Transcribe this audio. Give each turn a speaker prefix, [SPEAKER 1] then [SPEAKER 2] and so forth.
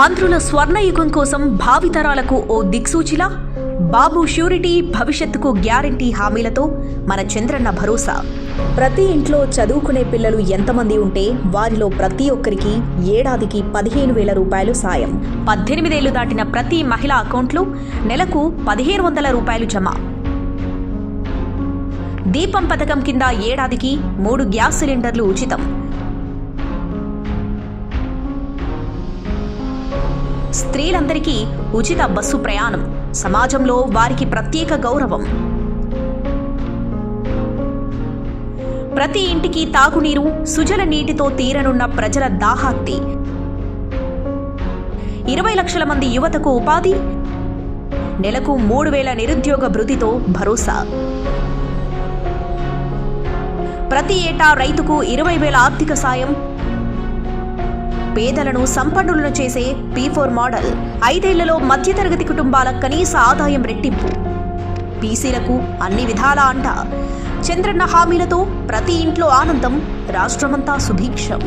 [SPEAKER 1] ఆంధ్రుల స్వర్ణయుగం కోసం భావితరాలకు ఓ దిక్సూచిలా బాబు ష్యూరిటీ భవిష్యత్తుకు గ్యారంటీ హామీలతో మన చంద్రన్న భరోసా. ప్రతి ఇంట్లో చదువుకునే పిల్లలు ఎంతమంది ఉంటే వారిలో ప్రతి ఒక్కరికి ఏడాదికి 15,000 రూపాయలు సాయం. 18 ఏళ్లు దాటిన ప్రతి మహిళ అకౌంట్లో నెలకు 1,500 రూపాయలు జమ. దీపం పథకం కింద ఏడాదికి 3 గ్యాస్ సిలిండర్లు ఉచితం. స్త్రీలందరికీ ఉచిత బస్సు ప్రయాణం. సమాజంలో వారికి ప్రత్యేక గౌరవం. ప్రతి ఇంటికి తాగునీరు, సుజల నీటితో తీరనున్న ప్రజల దాహార్తి. 20 లక్షల మంది యువతకు ఉపాధి. నెలకు 3,000 నిరుద్యోగ భృతితో భరోసా. ప్రతి ఏటా రైతుకు 20,000 ఆర్థిక సాయం. పేదలను సంపన్నులను చేసే P4 మోడల్. 5 ఏళ్లలో మధ్యతరగతి కుటుంబాల కనీస ఆదాయం రెట్టింపు. బీసీలకు అన్ని విధాలా అంట. చంద్రన్న హామీలతో ప్రతి ఇంట్లో ఆనందం, రాష్ట్రమంతా సుభిక్షం.